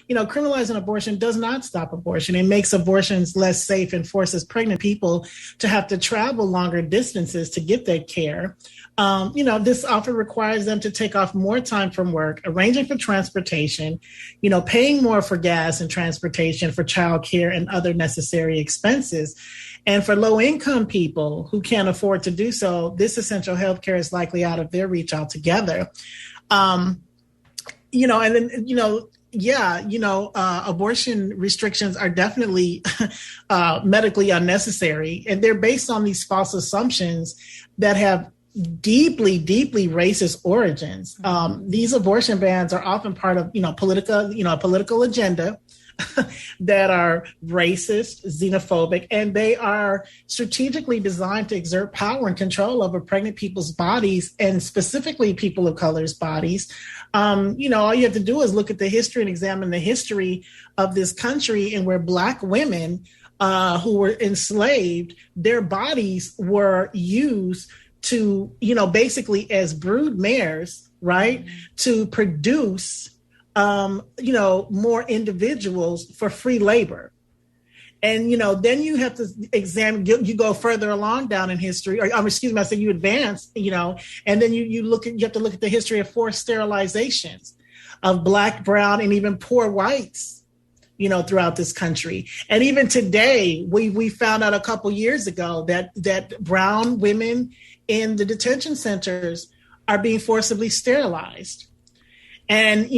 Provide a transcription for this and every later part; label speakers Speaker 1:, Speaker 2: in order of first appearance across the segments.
Speaker 1: criminalizing abortion does not stop abortion. It makes abortions less safe and forces pregnant people to have to travel longer distances to get their care. This often requires them to take off more time from work, arranging for transportation, paying more for gas and transportation, for childcare and other necessary expenses. And for low-income people who can't afford to do so, this essential health care is likely out of their reach altogether. Abortion restrictions are definitely medically unnecessary, and they're based on these false assumptions that have deeply, deeply racist origins. These abortion bans are often part of, a political agenda that are racist, xenophobic, and they are strategically designed to exert power and control over pregnant people's bodies, and specifically people of color's bodies. All you have to do is look at the history and examine the history of this country, and where Black women who were enslaved, their bodies were used to, basically as brood mares, right, to produce more individuals for free labor. And, then you have to examine, you go further along down in history, you advance, and then you have to look at the history of forced sterilizations of Black, brown, and even poor whites, throughout this country. And even today, we found out a couple years ago that brown women in the detention centers are being forcibly sterilized. And,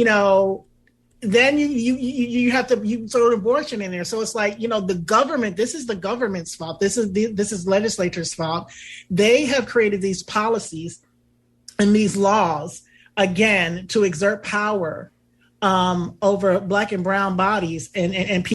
Speaker 1: then you have to throw abortion in there. So it's like, the government, this is the government's fault. This is legislature's fault. They have created these policies and these laws, again, to exert power over Black and brown bodies and people.